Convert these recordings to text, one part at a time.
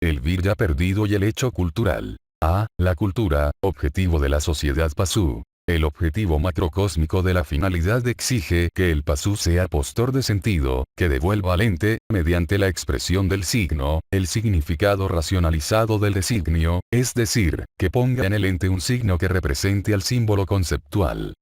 el virya perdido y el hecho cultural. A. La cultura, objetivo de la sociedad pasú. El objetivo macrocósmico de la finalidad exige que el pasú sea postor de sentido, que devuelva al ente, mediante la expresión del signo, el significado racionalizado del designio, es decir, que ponga en el ente un signo que represente al símbolo conceptual.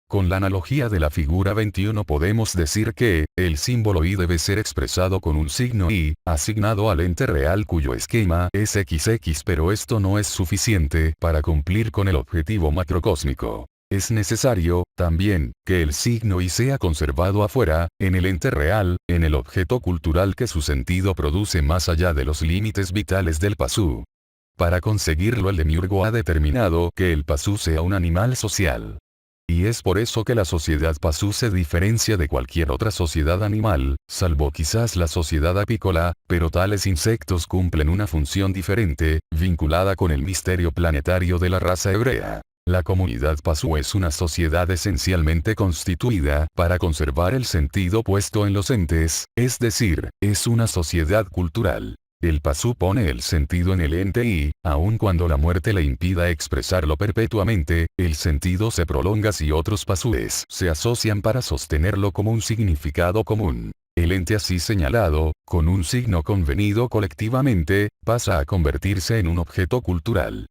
Con la analogía de la figura 21 podemos decir que, el símbolo I debe ser expresado con un signo I, asignado al ente real cuyo esquema es XX, pero esto no es suficiente para cumplir con el objetivo macrocósmico. Es necesario, también, que el signo I sea conservado afuera, en el ente real, en el objeto cultural que su sentido produce más allá de los límites vitales del pasú. Para conseguirlo el demiurgo ha determinado que el pasú sea un animal social. Y es por eso que la sociedad pasú se diferencia de cualquier otra sociedad animal, salvo quizás la sociedad apícola, pero tales insectos cumplen una función diferente, vinculada con el misterio planetario de la raza hebrea. La comunidad pasú es una sociedad esencialmente constituida para conservar el sentido puesto en los entes, es decir, es una sociedad cultural. El pasú pone el sentido en el ente y, aun cuando la muerte le impida expresarlo perpetuamente, el sentido se prolonga si otros pasúes se asocian para sostenerlo como un significado común. El ente así señalado, con un signo convenido colectivamente, pasa a convertirse en un objeto cultural.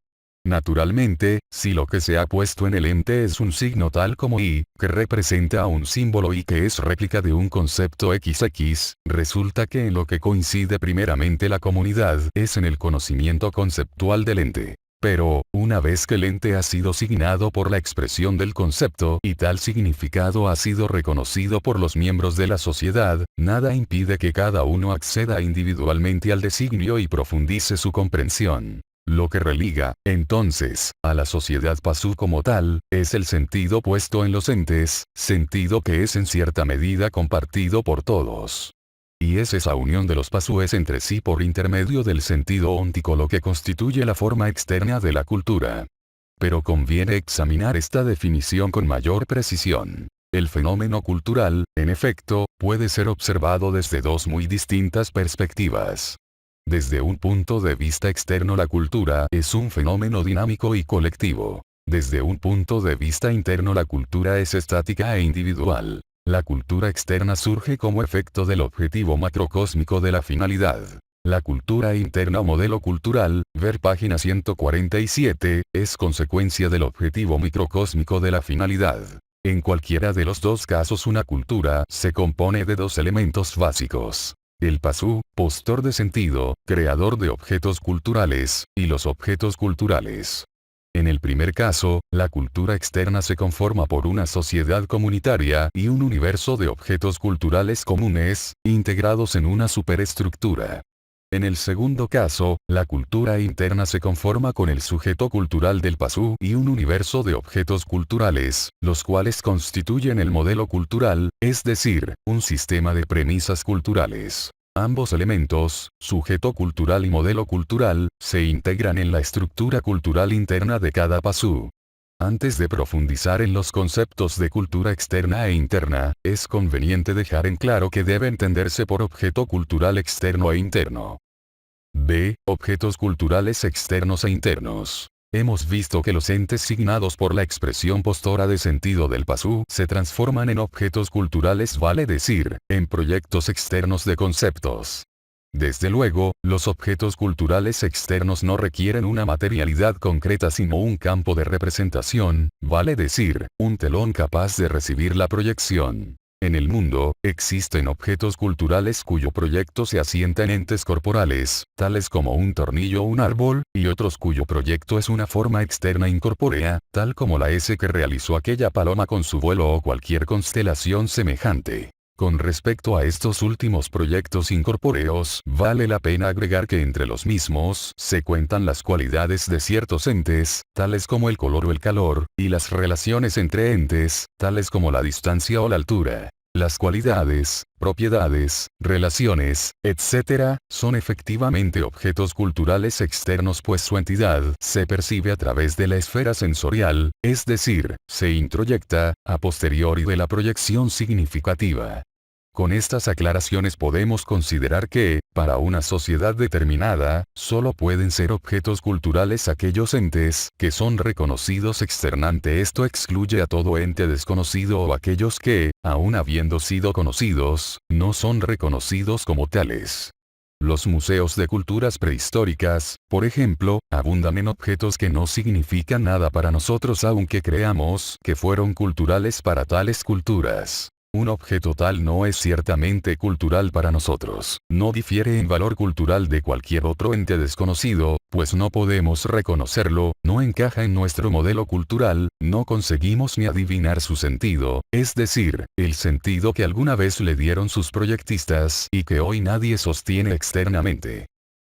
Naturalmente, si lo que se ha puesto en el ente es un signo tal como I, que representa un símbolo I que es réplica de un concepto XX, resulta que en lo que coincide primeramente la comunidad es en el conocimiento conceptual del ente. Pero, una vez que el ente ha sido signado por la expresión del concepto y tal significado ha sido reconocido por los miembros de la sociedad, nada impide que cada uno acceda individualmente al designio y profundice su comprensión. Lo que religa, entonces, a la sociedad pasú como tal, es el sentido puesto en los entes, sentido que es en cierta medida compartido por todos. Y es esa unión de los pasúes entre sí por intermedio del sentido óntico lo que constituye la forma externa de la cultura. Pero conviene examinar esta definición con mayor precisión. El fenómeno cultural, en efecto, puede ser observado desde dos muy distintas perspectivas. Desde un punto de vista externo la cultura es un fenómeno dinámico y colectivo. Desde un punto de vista interno la cultura es estática e individual. La cultura externa surge como efecto del objetivo macrocósmico de la finalidad. La cultura interna o modelo cultural, ver página 147, es consecuencia del objetivo microcósmico de la finalidad. En cualquiera de los dos casos una cultura se compone de dos elementos básicos. El pasú, postor de sentido, creador de objetos culturales, y los objetos culturales. En el primer caso, la cultura externa se conforma por una sociedad comunitaria y un universo de objetos culturales comunes, integrados en una superestructura. En el segundo caso, la cultura interna se conforma con el sujeto cultural del pasú y un universo de objetos culturales, los cuales constituyen el modelo cultural, es decir, un sistema de premisas culturales. Ambos elementos, sujeto cultural y modelo cultural, se integran en la estructura cultural interna de cada pasú. Antes de profundizar en los conceptos de cultura externa e interna, es conveniente dejar en claro que debe entenderse por objeto cultural externo e interno. B. Objetos culturales externos e internos. Hemos visto que los entes signados por la expresión postora de sentido del pasú se transforman en objetos culturales, vale decir, en proyectos externos de conceptos. Desde luego, los objetos culturales externos no requieren una materialidad concreta sino un campo de representación, vale decir, un telón capaz de recibir la proyección. En el mundo, existen objetos culturales cuyo proyecto se asienta en entes corporales, tales como un tornillo o un árbol, y otros cuyo proyecto es una forma externa incorpórea, tal como la S que realizó aquella paloma con su vuelo o cualquier constelación semejante. Con respecto a estos últimos proyectos incorpóreos, vale la pena agregar que entre los mismos se cuentan las cualidades de ciertos entes, tales como el color o el calor, y las relaciones entre entes, tales como la distancia o la altura. Las cualidades, propiedades, relaciones, etc., son efectivamente objetos culturales externos pues su entidad se percibe a través de la esfera sensorial, es decir, se introyecta, a posteriori de la proyección significativa. Con estas aclaraciones podemos considerar que, para una sociedad determinada, solo pueden ser objetos culturales aquellos entes que son reconocidos externamente. Esto excluye a todo ente desconocido o aquellos que, aun habiendo sido conocidos, no son reconocidos como tales. Los museos de culturas prehistóricas, por ejemplo, abundan en objetos que no significan nada para nosotros aunque creamos que fueron culturales para tales culturas. Un objeto tal no es ciertamente cultural para nosotros, no difiere en valor cultural de cualquier otro ente desconocido, pues no podemos reconocerlo, no encaja en nuestro modelo cultural, no conseguimos ni adivinar su sentido, es decir, el sentido que alguna vez le dieron sus proyectistas y que hoy nadie sostiene externamente.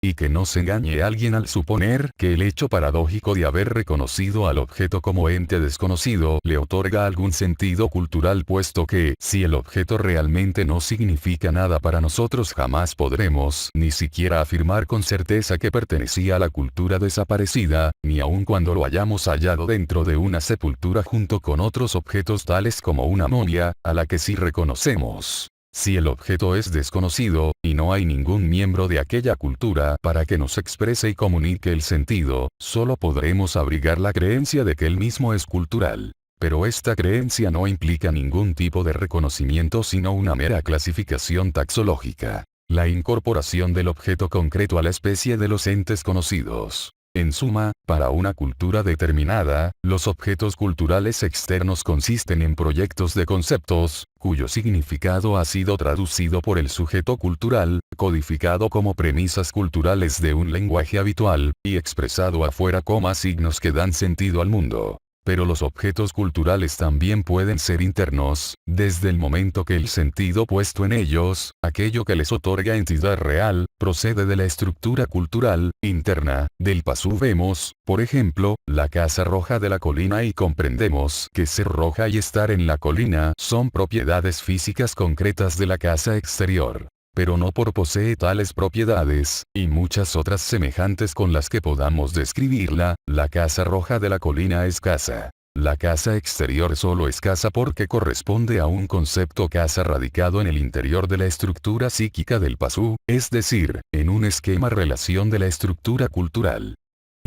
Y que no se engañe alguien al suponer que el hecho paradójico de haber reconocido al objeto como ente desconocido le otorga algún sentido cultural, puesto que, si el objeto realmente no significa nada para nosotros, jamás podremos ni siquiera afirmar con certeza que pertenecía a la cultura desaparecida, ni aun cuando lo hayamos hallado dentro de una sepultura junto con otros objetos tales como una momia, a la que sí reconocemos. Si el objeto es desconocido, y no hay ningún miembro de aquella cultura para que nos exprese y comunique el sentido, solo podremos abrigar la creencia de que él mismo es cultural. Pero esta creencia no implica ningún tipo de reconocimiento sino una mera clasificación taxológica. La incorporación del objeto concreto a la especie de los entes conocidos. En suma, para una cultura determinada, los objetos culturales externos consisten en proyectos de conceptos, cuyo significado ha sido traducido por el sujeto cultural, codificado como premisas culturales de un lenguaje habitual, y expresado afuera como signos que dan sentido al mundo. Pero los objetos culturales también pueden ser internos, desde el momento que el sentido puesto en ellos, aquello que les otorga entidad real, procede de la estructura cultural, interna, del pasú. Vemos, por ejemplo, la casa roja de la colina y comprendemos que ser roja y estar en la colina son propiedades físicas concretas de la casa exterior. Pero no por posee tales propiedades, y muchas otras semejantes con las que podamos describirla, la casa roja de la colina es casa. La casa exterior solo es casa porque corresponde a un concepto casa radicado en el interior de la estructura psíquica del pasú, es decir, en un esquema-relación de la estructura cultural.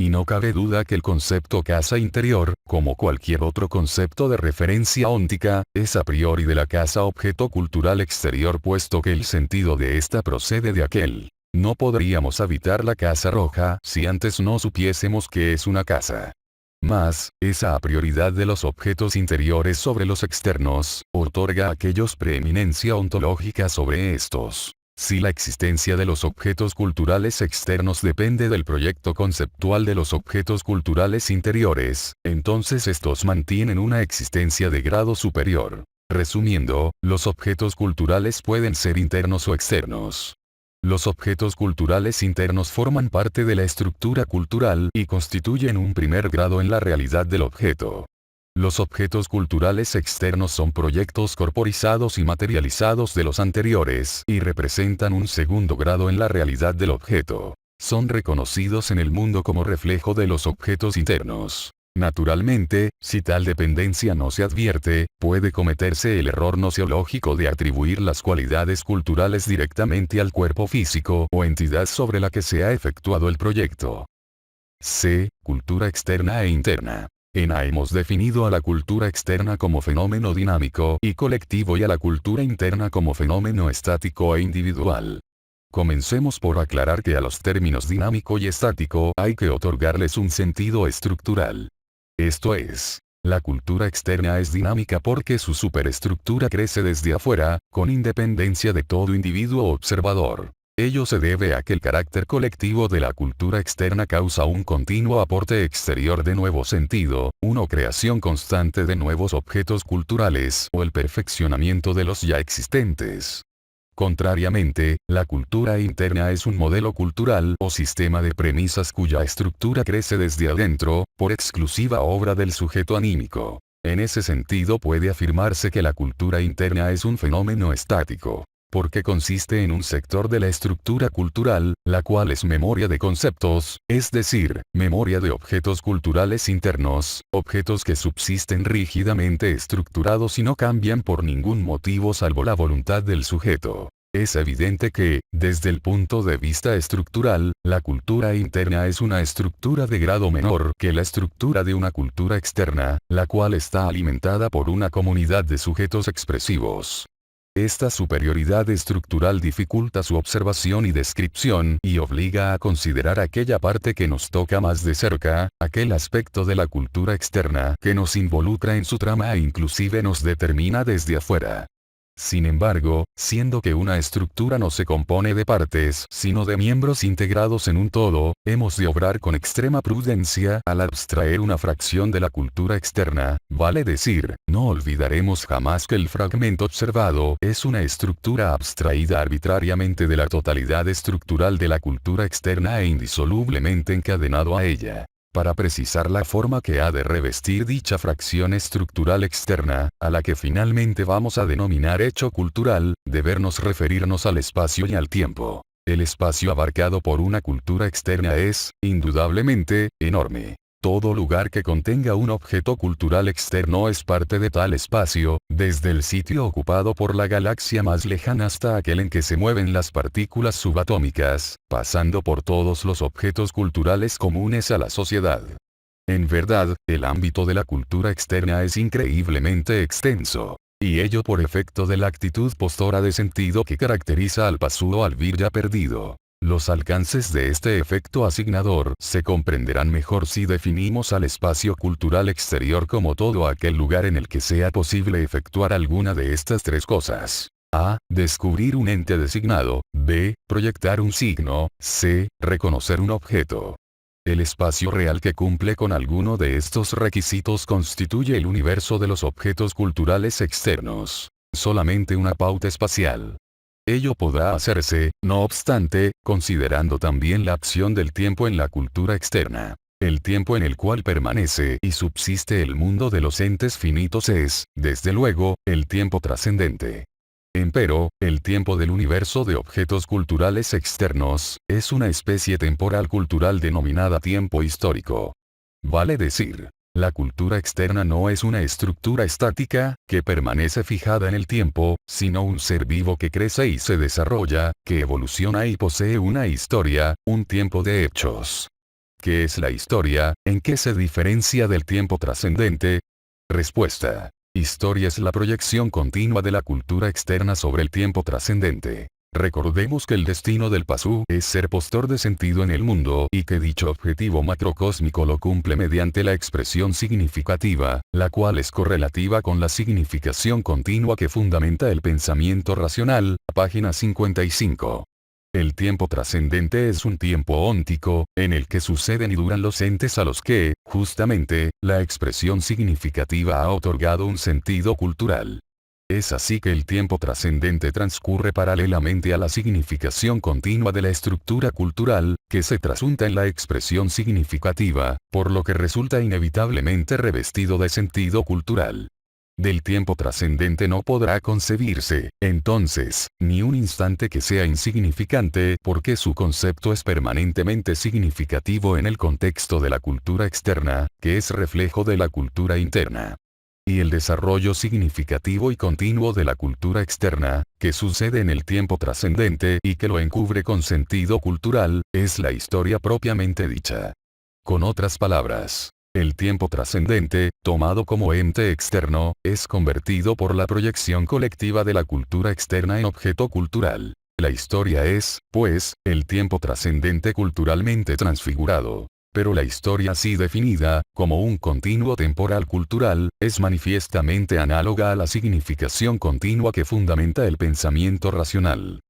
Y no cabe duda que el concepto casa interior, como cualquier otro concepto de referencia óntica, es a priori de la casa objeto cultural exterior, puesto que el sentido de ésta procede de aquel. No podríamos habitar la casa roja si antes no supiésemos que es una casa. Mas, esa a prioridad de los objetos interiores sobre los externos, otorga a aquellos preeminencia ontológica sobre estos. Si la existencia de los objetos culturales externos depende del proyecto conceptual de los objetos culturales interiores, entonces estos mantienen una existencia de grado superior. Resumiendo, los objetos culturales pueden ser internos o externos. Los objetos culturales internos forman parte de la estructura cultural y constituyen un primer grado en la realidad del objeto. Los objetos culturales externos son proyectos corporizados y materializados de los anteriores y representan un segundo grado en la realidad del objeto. Son reconocidos en el mundo como reflejo de los objetos internos. Naturalmente, si tal dependencia no se advierte, puede cometerse el error nociológico de atribuir las cualidades culturales directamente al cuerpo físico o entidad sobre la que se ha efectuado el proyecto. C. Cultura externa e interna. En A hemos definido a la cultura externa como fenómeno dinámico y colectivo y a la cultura interna como fenómeno estático e individual. Comencemos por aclarar que a los términos dinámico y estático hay que otorgarles un sentido estructural. Esto es, la cultura externa es dinámica porque su superestructura crece desde afuera, con independencia de todo individuo o observador. Ello se debe a que el carácter colectivo de la cultura externa causa un continuo aporte exterior de nuevo sentido, una creación constante de nuevos objetos culturales o el perfeccionamiento de los ya existentes. Contrariamente, la cultura interna es un modelo cultural o sistema de premisas cuya estructura crece desde adentro, por exclusiva obra del sujeto anímico. En ese sentido puede afirmarse que la cultura interna es un fenómeno estático. porque consiste en un sector de la estructura cultural, la cual es memoria de conceptos, es decir, memoria de objetos culturales internos, objetos que subsisten rígidamente estructurados y no cambian por ningún motivo salvo la voluntad del sujeto. Es evidente que, desde el punto de vista estructural, la cultura interna es una estructura de grado menor que la estructura de una cultura externa, la cual está alimentada por una comunidad de sujetos expresivos. Esta superioridad estructural dificulta su observación y descripción y obliga a considerar aquella parte que nos toca más de cerca, aquel aspecto de la cultura externa que nos involucra en su trama e inclusive nos determina desde afuera. Sin embargo, siendo que una estructura no se compone de partes, sino de miembros integrados en un todo, hemos de obrar con extrema prudencia al abstraer una fracción de la cultura externa, vale decir, no olvidaremos jamás que el fragmento observado es una estructura abstraída arbitrariamente de la totalidad estructural de la cultura externa e indisolublemente encadenado a ella. Para precisar la forma que ha de revestir dicha fracción estructural externa, a la que finalmente vamos a denominar hecho cultural, debernos referirnos al espacio y al tiempo. El espacio abarcado por una cultura externa es, indudablemente, enorme. Todo lugar que contenga un objeto cultural externo es parte de tal espacio, desde el sitio ocupado por la galaxia más lejana hasta aquel en que se mueven las partículas subatómicas, pasando por todos los objetos culturales comunes a la sociedad. En verdad, el ámbito de la cultura externa es increíblemente extenso. Y ello por efecto de la actitud postora de sentido que caracteriza al pasú o al vir ya perdido. Los alcances de este efecto asignador se comprenderán mejor si definimos al espacio cultural exterior como todo aquel lugar en el que sea posible efectuar alguna de estas tres cosas. A. Descubrir un ente designado. B. Proyectar un signo. C. Reconocer un objeto. El espacio real que cumple con alguno de estos requisitos constituye el universo de los objetos culturales externos. Solamente una pauta espacial. Ello podrá hacerse, no obstante, considerando también la acción del tiempo en la cultura externa. El tiempo en el cual permanece y subsiste el mundo de los entes finitos es, desde luego, el tiempo trascendente. Empero, el tiempo del universo de objetos culturales externos, es una especie temporal cultural denominada tiempo histórico. Vale decir, la cultura externa no es una estructura estática, que permanece fijada en el tiempo, sino un ser vivo que crece y se desarrolla, que evoluciona y posee una historia, un tiempo de hechos. ¿Qué es la historia? ¿En qué se diferencia del tiempo trascendente? Respuesta. Historia es la proyección continua de la cultura externa sobre el tiempo trascendente. Recordemos que el destino del pasú es ser postor de sentido en el mundo y que dicho objetivo macrocósmico lo cumple mediante la expresión significativa, la cual es correlativa con la significación continua que fundamenta el pensamiento racional, página 55. El tiempo trascendente es un tiempo óntico, en el que suceden y duran los entes a los que, justamente, la expresión significativa ha otorgado un sentido cultural. Es así que el tiempo trascendente transcurre paralelamente a la significación continua de la estructura cultural, que se trasunta en la expresión significativa, por lo que resulta inevitablemente revestido de sentido cultural. Del tiempo trascendente no podrá concebirse, entonces, ni un instante que sea insignificante, porque su concepto es permanentemente significativo en el contexto de la cultura externa, que es reflejo de la cultura interna. Y el desarrollo significativo y continuo de la cultura externa, que sucede en el tiempo trascendente y que lo encubre con sentido cultural, es la historia propiamente dicha. Con otras palabras, el tiempo trascendente, tomado como ente externo, es convertido por la proyección colectiva de la cultura externa en objeto cultural. La historia es, pues, el tiempo trascendente culturalmente transfigurado. Pero la historia así definida, como un continuo temporal cultural, es manifiestamente análoga a la significación continua que fundamenta el pensamiento racional.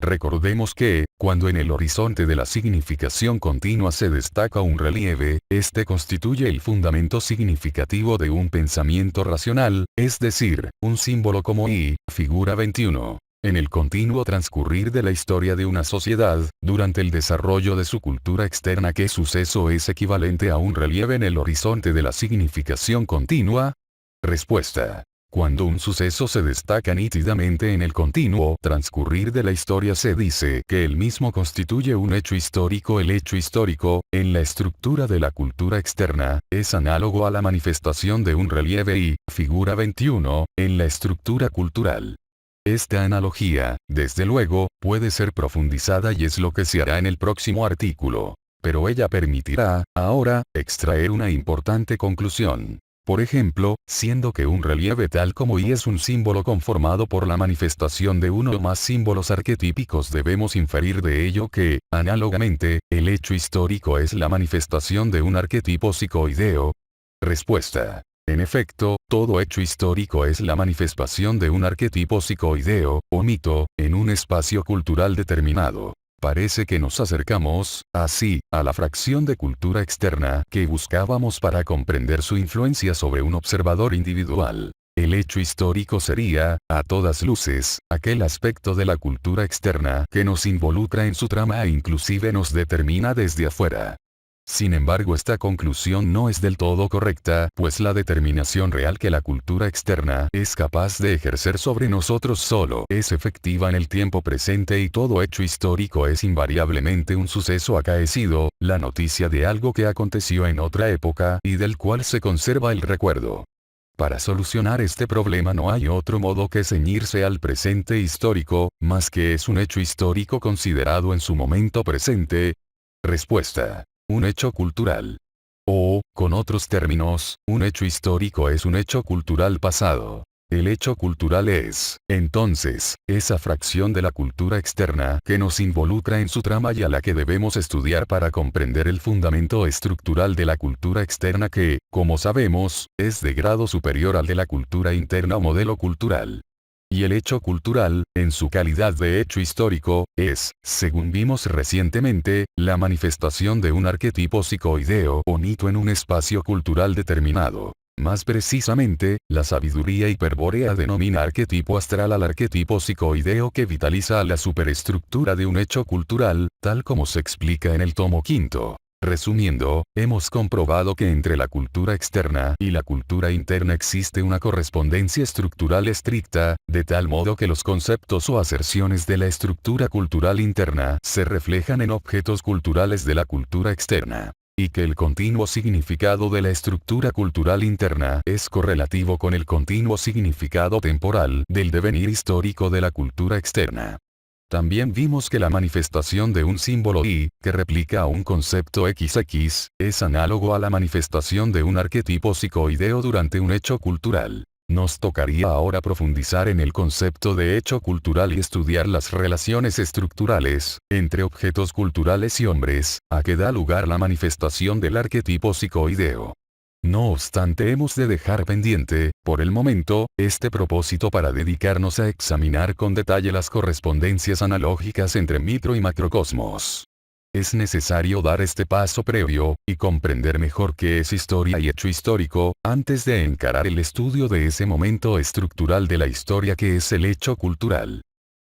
Recordemos que, cuando en el horizonte de la significación continua se destaca un relieve, este constituye el fundamento significativo de un pensamiento racional, es decir, un símbolo como y, figura 21. En el continuo transcurrir de la historia de una sociedad, durante el desarrollo de su cultura externa, ¿qué suceso es equivalente a un relieve en el horizonte de la significación continua? Respuesta. Cuando un suceso se destaca nítidamente en el continuo transcurrir de la historia, se dice que el mismo constituye un hecho histórico. El hecho histórico, en la estructura de la cultura externa, es análogo a la manifestación de un relieve y, figura 21, en la estructura cultural. Esta analogía, desde luego, puede ser profundizada y es lo que se hará en el próximo artículo. Pero ella permitirá, ahora, extraer una importante conclusión. Por ejemplo, siendo que un relieve tal como Y es un símbolo conformado por la manifestación de uno o más símbolos arquetípicos, debemos inferir de ello que, análogamente, el hecho histórico es la manifestación de un arquetipo psicoideo. Respuesta. En efecto, todo hecho histórico es la manifestación de un arquetipo psicoideo, o mito, en un espacio cultural determinado. Parece que nos acercamos, así, a la fracción de cultura externa que buscábamos para comprender su influencia sobre un observador individual. El hecho histórico sería, a todas luces, aquel aspecto de la cultura externa que nos involucra en su trama e inclusive nos determina desde afuera. Sin embargo, esta conclusión no es del todo correcta, pues la determinación real que la cultura externa es capaz de ejercer sobre nosotros solo es efectiva en el tiempo presente, y todo hecho histórico es invariablemente un suceso acaecido, la noticia de algo que aconteció en otra época y del cual se conserva el recuerdo. Para solucionar este problema no hay otro modo que ceñirse al presente histórico, más que es un hecho histórico considerado en su momento presente. Respuesta. Un hecho cultural. O, con otros términos, un hecho histórico es un hecho cultural pasado. El hecho cultural es, entonces, esa fracción de la cultura externa que nos involucra en su trama y a la que debemos estudiar para comprender el fundamento estructural de la cultura externa que, como sabemos, es de grado superior al de la cultura interna o modelo cultural. Y el hecho cultural, en su calidad de hecho histórico, es, según vimos recientemente, la manifestación de un arquetipo psicoideo o mito en un espacio cultural determinado. Más precisamente, la sabiduría hiperbórea denomina arquetipo astral al arquetipo psicoideo que vitaliza a la superestructura de un hecho cultural, tal como se explica en el tomo quinto. Resumiendo, hemos comprobado que entre la cultura externa y la cultura interna existe una correspondencia estructural estricta, de tal modo que los conceptos o aserciones de la estructura cultural interna se reflejan en objetos culturales de la cultura externa, y que el continuo significado de la estructura cultural interna es correlativo con el continuo significado temporal del devenir histórico de la cultura externa. También vimos que la manifestación de un símbolo Y, que replica a un concepto XX, es análogo a la manifestación de un arquetipo psicoideo durante un hecho cultural. Nos tocaría ahora profundizar en el concepto de hecho cultural y estudiar las relaciones estructurales entre objetos culturales y hombres, a que da lugar la manifestación del arquetipo psicoideo. No obstante, hemos de dejar pendiente, por el momento, este propósito para dedicarnos a examinar con detalle las correspondencias analógicas entre micro y macrocosmos. Es necesario dar este paso previo, y comprender mejor qué es historia y hecho histórico, antes de encarar el estudio de ese momento estructural de la historia que es el hecho cultural.